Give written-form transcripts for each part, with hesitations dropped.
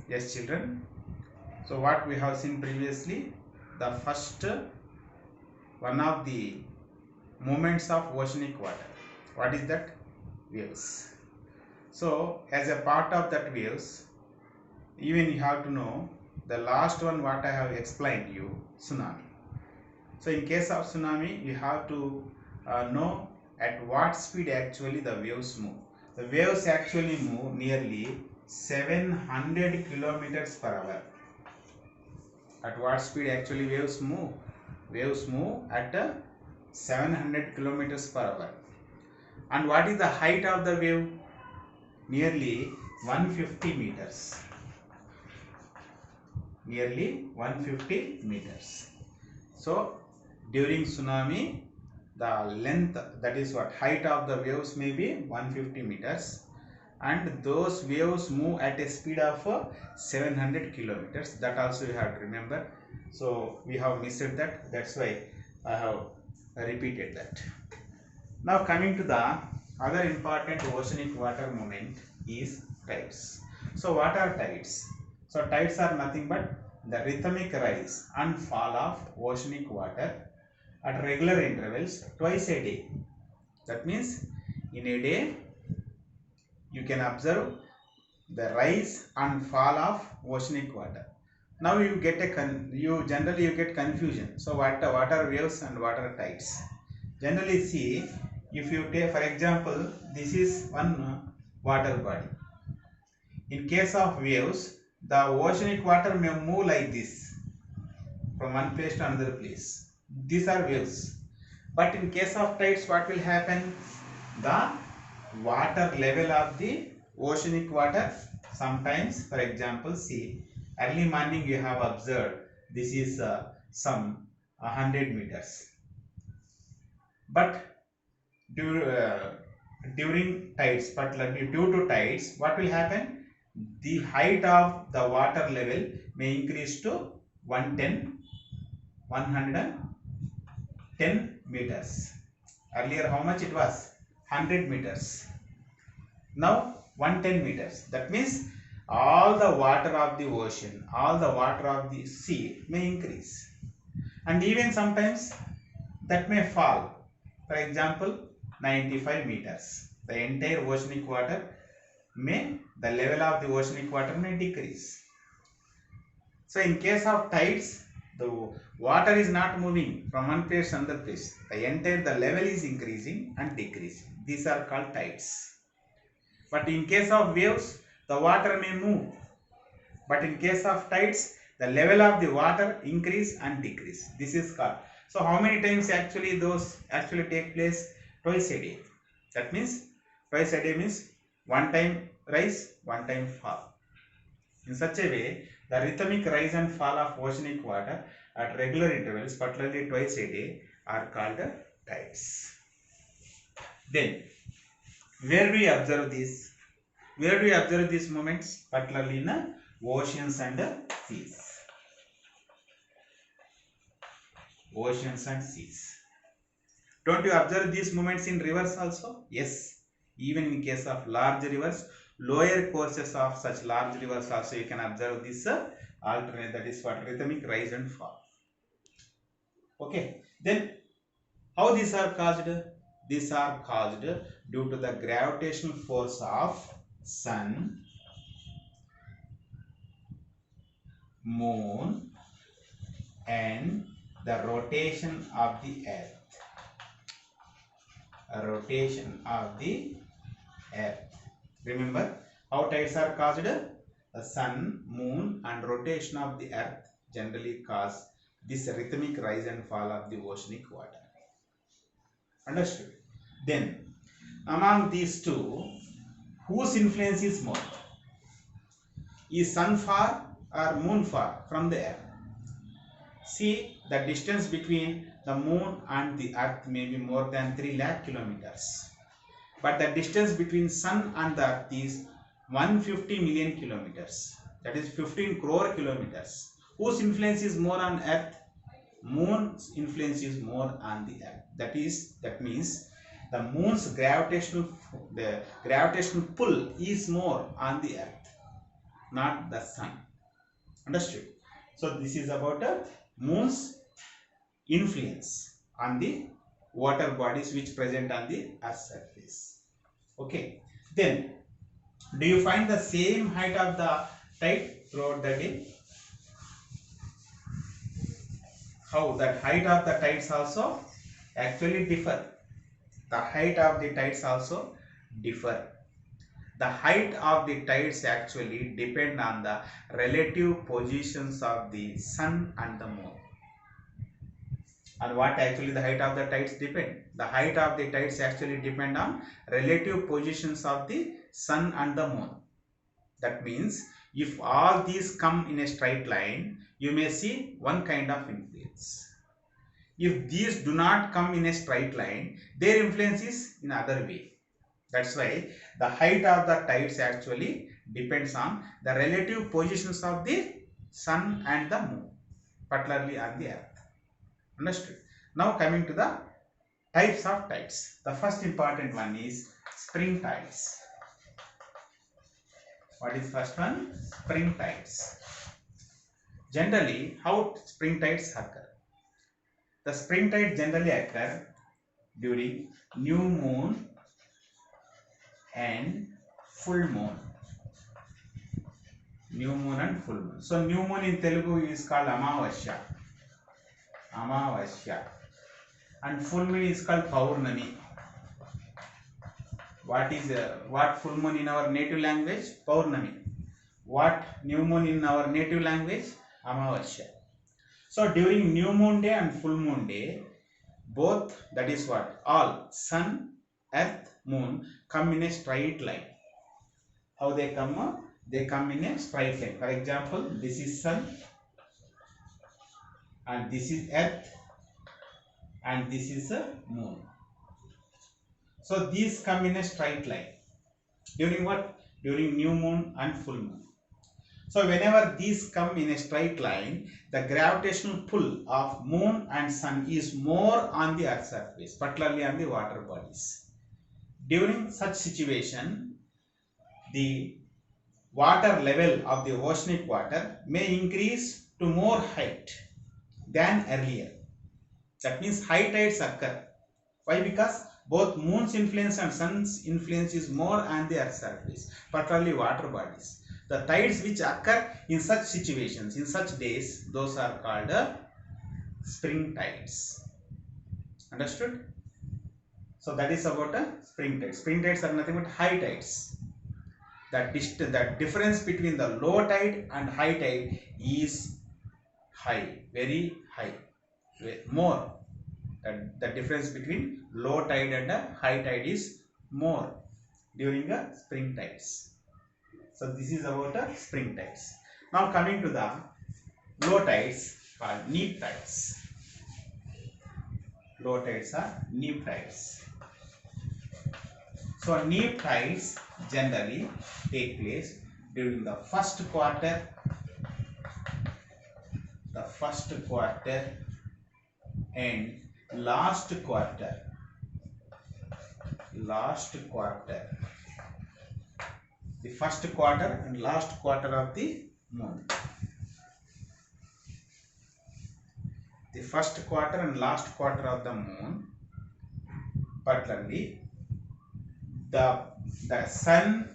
Yes, children. So what we have seen previously, the first one of the movements of oceanic water. What is that? Waves. So as a part of that waves, even you have to know the last one what I have explained you, tsunami. So in case of tsunami, you have to know at what speed actually the waves move. The waves actually move nearly 700 kilometers per hour. At what speed actually waves move? Waves move at 700 kilometers per hour. And what is the height of the wave? Nearly 150 meters. Nearly 150 meters. So during tsunami, the length, that is what height of the waves may be 150 meters, and those waves move at a speed of 700 kilometers. That also you have to remember. So we have missed that. That's why I have repeated that. Now coming to the other important oceanic water movement is tides. So what are tides? So tides are nothing but the rhythmic rise and fall of oceanic water at regular intervals twice a day. That means in a day you can observe the rise and fall of oceanic water. Now you get you generally you get confusion. So what are waves and what are tides? Generally see, if you take for example, this is one water body. In case of waves, the oceanic water may move like this from one place to another place. These are waves. But in case of tides, what will happen? The water level of the oceanic water, sometimes, for example, see, early morning you have observed this is some 100 meters. But during tides, particularly due to tides, what will happen? The height of the water level may increase to 110, 110 meters. Earlier, how much it was? 100 meters. Now 110 meters. That means all the water of the ocean, all the water of the sea may increase. And even sometimes that may fall. For example, 95 meters. The entire oceanic water the level of the oceanic water may decrease. So in case of tides, the water is not moving from one place to another place. The level is increasing and decreasing. These are called tides. But in case of waves, the water may move. But in case of tides, the level of the water increase and decrease. This is called. So how many times actually those actually take place? Twice a day. That means twice a day means one time rise, one time fall. In such a way, the rhythmic rise and fall of oceanic water at regular intervals, particularly twice a day, are called tides. Then, where do we observe this? Where do we observe these movements? Particularly in oceans and seas. Oceans and seas. Don't you observe these movements in rivers also? Yes. Even in case of large rivers, lower courses of such large rivers also you can observe this alternate, that is what rhythmic rise and fall. Okay. Then how these are caused? These are caused due to the gravitational force of sun, moon, and the rotation of the earth. A rotation of the earth. Remember how tides are caused? The sun, moon, and rotation of the earth generally cause this rhythmic rise and fall of the oceanic water. Understood? Then, among these two, whose influence is more? Is sun far or moon far from the earth? See, the distance between the moon and the earth may be more than 3 lakh kilometers. But the distance between sun and the earth is 150 million kilometers. That is 15 crore kilometers. Whose influence is more on earth? Moon's influence is more on the earth. That means the moon's gravitational pull is more on the earth. not the sun. Understood? So this is about a moon's influence on the water bodies which present on the earth's surface. Okay, then do you find the same height of the tide throughout the day? How that height of the tides also actually differ. The height of the tides also differ. The height of the tides actually depend on the relative positions of the sun and the moon. And what actually the height of the tides depend? The height of the tides actually depend on relative positions of the sun and the moon. That means if all these come in a straight line, you may see one kind of influence. If these do not come in a straight line, their influence is in other way. That's why the height of the tides actually depends on the relative positions of the sun and the moon, particularly on the earth. Understood? Now coming to the types of tides. The first important one is spring tides. What is first one? Spring tides. Generally, how spring tides occur? The spring tides generally occur during new moon and full moon. New moon and full moon. So new moon in Telugu is called Amavasya. Amavasya. And full moon is called Paurnami. What full moon in our native language? Paurnami. What new moon in our native language? Amavasya. So during new moon day and full moon day, both, that is what? All sun, earth, moon come in a straight line. How they come? They come in a straight line. For example, this is sun and this is earth and this is a moon. So these come in a straight line. During what? During new moon and full moon. So whenever these come in a straight line, the gravitational pull of moon and sun is more on the earth's surface, particularly on the water bodies. During such situation, the water level of the oceanic water may increase to more height than earlier. That means high tides occur. Why? Because both moon's influence and sun's influence is more on the earth's surface, particularly water bodies. The tides which occur in such situations, in such days, those are called spring tides. Understood? So that is about spring tides. Spring tides are nothing but high tides. That difference between the low tide and high tide is high, very high, more. The difference between low tide and high tide is more during spring tides. So this is about spring tides. Now coming to the low tides called neap tides. Low tides are neap tides. So neap tides generally take place during the first quarter and last quarter. The first quarter and last quarter of the moon. The first quarter and last quarter of the moon, particularly the sun,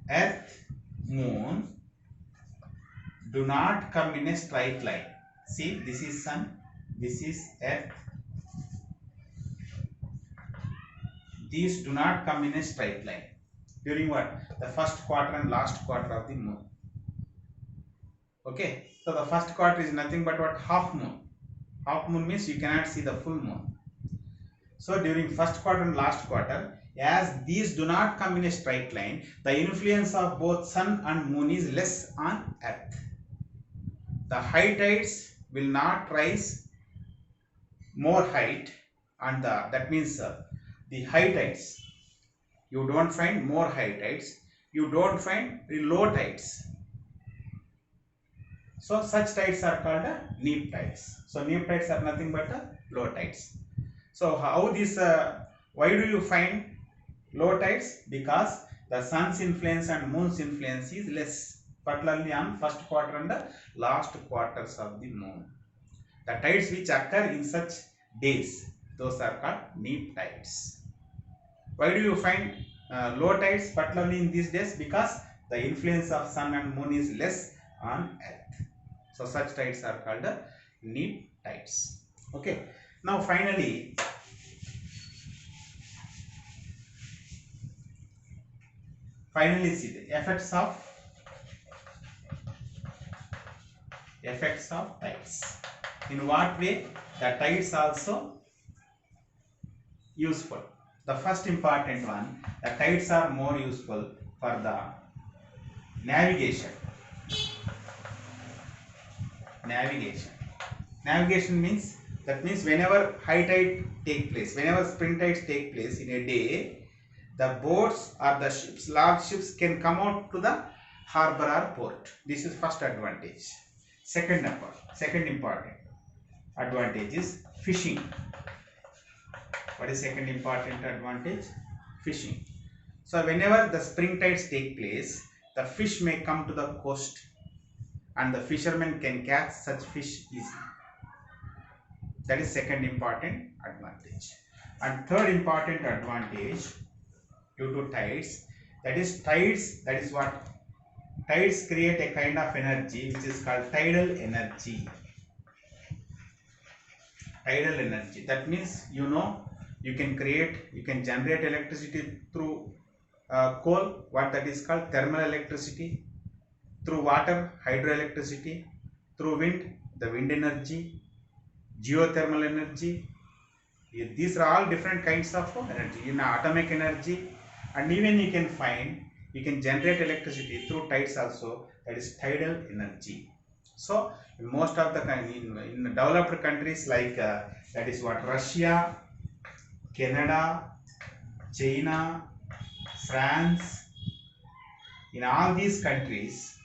earth, moon do not come in a straight line. See, this is sun, this is earth. These do not come in a straight line. During what? The first quarter and last quarter of the moon. Okay. So the first quarter is nothing but what? Half moon. Half moon means you cannot see the full moon. So during first quarter and last quarter, as these do not come in a straight line, the influence of both sun and moon is less on earth. The high tides will not rise more height, and that means the high tides, you don't find more high tides, you don't find the low tides. So such tides are called neap tides. So neap tides are nothing but low tides. So how this, why do you find low tides? Because the sun's influence and moon's influence is less. particularly on first quarter and the last quarters of the moon. The tides which occur in such days, those are called neap tides. Why do you find low tides particularly in these days? Because the influence of sun and moon is less on earth. So such tides are called neap tides. Okay. Now finally see the effects of tides. In what way the tides also useful? The first important one, the tides are more useful for the navigation. Navigation means, that means whenever high tide take place, whenever spring tides take place in a day, the boats or the ships, large ships can come out to the harbor or port. This is first advantage. Second important advantage is fishing. What is second important advantage? Fishing. So whenever the spring tides take place, the fish may come to the coast and the fishermen can catch such fish easily. That is second important advantage. And third important advantage due to tides, that is what tides create a kind of energy which is called tidal energy. Tidal energy, that means you can generate electricity through coal, what that is called thermal electricity, through water, hydroelectricity, through wind, the wind energy, geothermal energy. These are all different kinds of energy. Atomic energy, and even you can generate electricity through tides also, that is tidal energy. So in most of the in developed countries like that is what Russia, Canada, China, France, in all these countries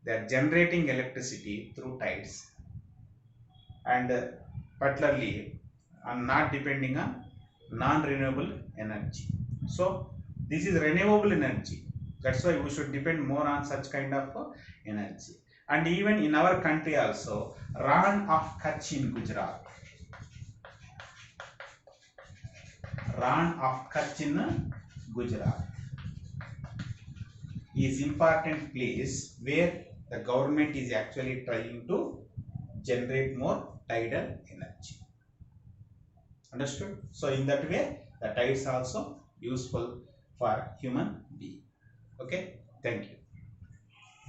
they are generating electricity through tides, and particularly not depending on non-renewable energy. So this is renewable energy. That's why we should depend more on such kind of energy. And even in our country also, Ran of Kutch in Gujarat. Ran of Kutch in Gujarat is important place where the government is actually trying to generate more tidal energy. Understood? So in that way, the tides also useful for human being. Okay, thank you.